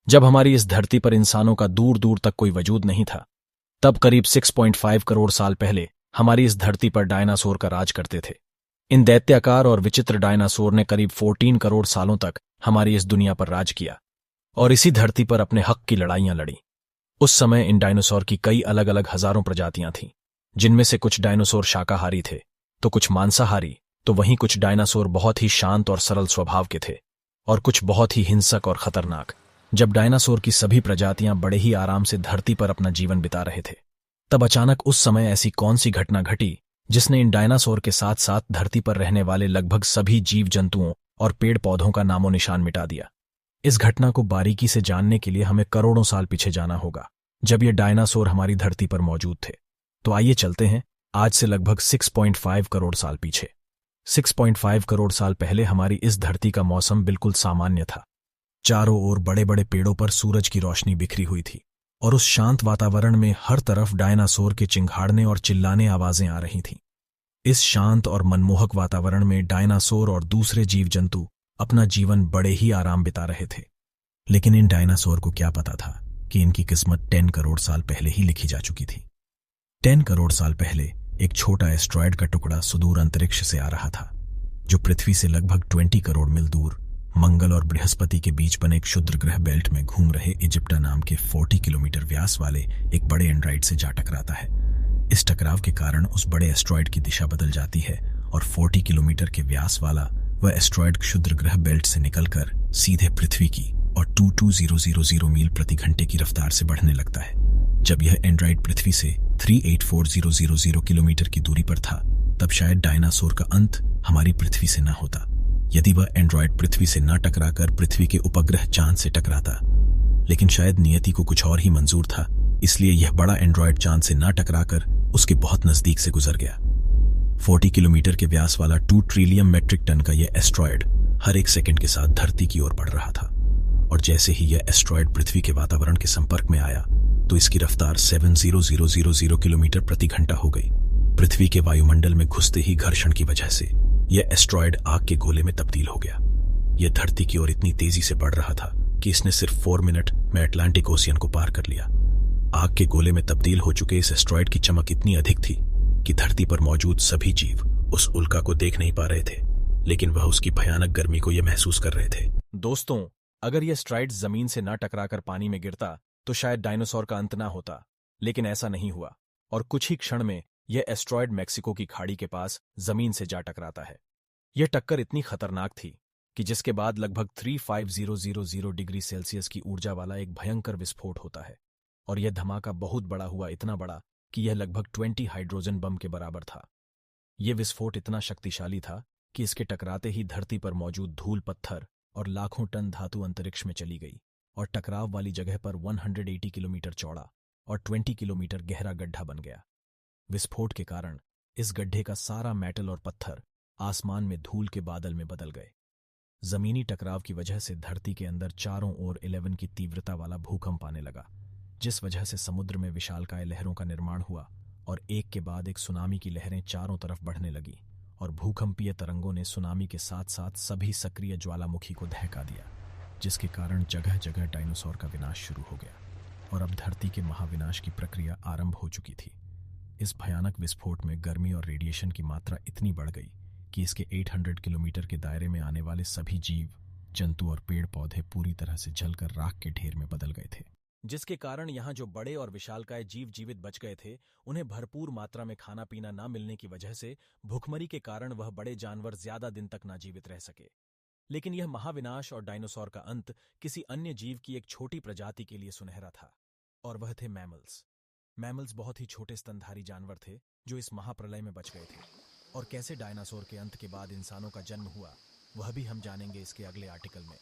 जब हमारी इस धरती पर इंसानों का दूर दूर तक कोई वजूद नहीं था, तब करीब 6.5 करोड़ साल पहले हमारी इस धरती पर डायनासोर का राज करते थे। इन दैत्याकार और विचित्र डायनासोर ने करीब 14 करोड़ सालों तक हमारी इस दुनिया पर राज किया और इसी धरती पर अपने हक की लड़ाइयां लड़ी। उस समय इन डायनासोर की कई अलग अलग हजारों प्रजातियां थीं, जिनमें से कुछ डायनासोर शाकाहारी थे तो कुछ मांसाहारी, तो वहीं कुछ डायनासोर बहुत ही शांत और सरल स्वभाव के थे और कुछ बहुत ही हिंसक और खतरनाक। जब डायनासोर की सभी प्रजातियां बड़े ही आराम से धरती पर अपना जीवन बिता रहे थे, तब अचानक उस समय ऐसी कौन सी घटना घटी जिसने इन डायनासोर के साथ साथ धरती पर रहने वाले लगभग सभी जीव जंतुओं और पेड़ पौधों का नामो निशान मिटा दिया। इस घटना को बारीकी से जानने के लिए हमें करोड़ों साल पीछे जाना होगा, जब ये डायनासोर हमारी धरती पर मौजूद थे। तो आइए चलते हैं आज से लगभग 6.5 करोड़ साल पीछे। 6.5 करोड़ साल पहले हमारी इस धरती का मौसम बिल्कुल सामान्य था। चारों ओर बड़े बड़े पेड़ों पर सूरज की रोशनी बिखरी हुई थी और उस शांत वातावरण में हर तरफ डायनासोर के चिंघाड़ने और चिल्लाने आवाजें आ रही थीं। इस शांत और मनमोहक वातावरण में डायनासोर और दूसरे जीव जंतु अपना जीवन बड़े ही आराम बिता रहे थे। लेकिन इन डायनासोर को क्या पता था कि इनकी किस्मत 10 करोड़ साल पहले ही लिखी जा चुकी थी। 10 करोड़ साल पहले एक छोटा एस्ट्रॉयड का टुकड़ा सुदूर अंतरिक्ष से आ रहा था, जो पृथ्वी से लगभग 20 करोड़ मील दूर मंगल और बृहस्पति के बीच बने एक क्षुद्र ग्रह बेल्ट में घूम रहे इजिप्टा नाम के 40 किलोमीटर व्यास वाले एक बड़े एंड्रॉइड से जा टकराता है। इस टकराव के कारण उस बड़े एस्ट्रॉयड की दिशा बदल जाती है और 40 किलोमीटर के व्यास वाला वह एस्ट्रॉयड क्षुद्र ग्रह बेल्ट से निकलकर सीधे पृथ्वी की और 22000 मील प्रति घंटे की रफ्तार से बढ़ने लगता है। जब यह एंड्रॉइड पृथ्वी से 384000 किलोमीटर की दूरी पर था, तब शायद डायनासोर का अंत हमारी पृथ्वी से न होता, यदि वह एंड्रॉयड पृथ्वी से न टकराकर पृथ्वी के उपग्रह चांद से टकराता। लेकिन शायद नियति को कुछ और ही मंजूर था, इसलिए यह बड़ा एंड्रॉयड चांद से न टकराकर उसके बहुत नजदीक से गुजर गया। 40 किलोमीटर के व्यास वाला 2 ट्रिलियन मेट्रिक टन का यह एस्ट्रॉयड हर एक सेकंड के साथ धरती की ओर बढ़ रहा था और जैसे ही यह एस्ट्रॉयड पृथ्वी के वातावरण के संपर्क में आया, तो इसकी रफ्तार 70,000 किलोमीटर प्रति घंटा हो गई। पृथ्वी के वायुमंडल में घुसते ही घर्षण की वजह से यह एस्ट्रॉयड आग के गोले में तब्दील हो गया। यह धरती की ओर इतनी तेजी से बढ़ रहा था कि इसने सिर्फ 4 मिनट में अटलांटिक ओशियन को पार कर लिया। आग के गोले में तब्दील हो चुके इस एस्ट्रॉयड की चमक इतनी अधिक थी कि धरती पर मौजूद सभी जीव उस उल्का को देख नहीं पा रहे थे, लेकिन वह उसकी भयानक गर्मी को यह महसूस कर रहे थे। दोस्तों, अगर यह एस्ट्रॉयड जमीन से न टकराकर पानी में गिरता तो शायद डायनासोर का अंत ना होता, लेकिन ऐसा नहीं हुआ और कुछ ही क्षण में यह एस्ट्रॉयड मेक्सिको की खाड़ी के पास जमीन से जा टकराता है। यह टक्कर इतनी खतरनाक थी कि जिसके बाद लगभग 35000 डिग्री सेल्सियस की ऊर्जा वाला एक भयंकर विस्फोट होता है और यह धमाका बहुत बड़ा हुआ, इतना बड़ा कि यह लगभग 20 हाइड्रोजन बम के बराबर था। यह विस्फोट इतना शक्तिशाली था कि इसके टकराते ही धरती पर मौजूद धूल, पत्थर और लाखों टन धातु अंतरिक्ष में चली गई और टकराव वाली जगह पर 180 किलोमीटर चौड़ा और 20 किलोमीटर गहरा गड्ढा बन गया। विस्फोट के कारण इस गड्ढे का सारा मेटल और पत्थर आसमान में धूल के बादल में बदल गए। जमीनी टकराव की वजह से धरती के अंदर चारों ओर 11 की तीव्रता वाला भूकंप आने लगा, जिस वजह से समुद्र में विशालकाय लहरों का निर्माण हुआ और एक के बाद एक सुनामी की लहरें चारों तरफ बढ़ने लगी और भूकंपीय तरंगों ने सुनामी के साथ साथ सभी सक्रिय ज्वालामुखी को दहका दिया, जिसके कारण जगह जगह डायनासोर का विनाश शुरू हो गया और अब धरती के महाविनाश की प्रक्रिया आरंभ हो चुकी थी। इस भयानक विस्फोट में गर्मी और रेडिएशन की मात्रा इतनी बढ़ गई कि इसके 800 किलोमीटर के दायरे में आने वाले सभी जीव जंतु और पेड़ पौधे पूरी तरह से जलकर राख के ढेर में बदल गए थे, जिसके कारण यहाँ जो बड़े और विशालकाय जीव जीवित बच गए थे, उन्हें भरपूर मात्रा में खाना पीना न मिलने की वजह से भूखमरी के कारण वह बड़े जानवर ज्यादा दिन तक ना जीवित रह सके। लेकिन यह महाविनाश और डायनासोर का अंत किसी अन्य जीव की एक छोटी प्रजाति के लिए सुनहरा था, और वह थे मैमल्स। मैमल्स बहुत ही छोटे स्तनधारी जानवर थे जो इस महाप्रलय में बच गए थे, और कैसे डायनासोर के अंत के बाद इंसानों का जन्म हुआ, वह भी हम जानेंगे इसके अगले आर्टिकल में।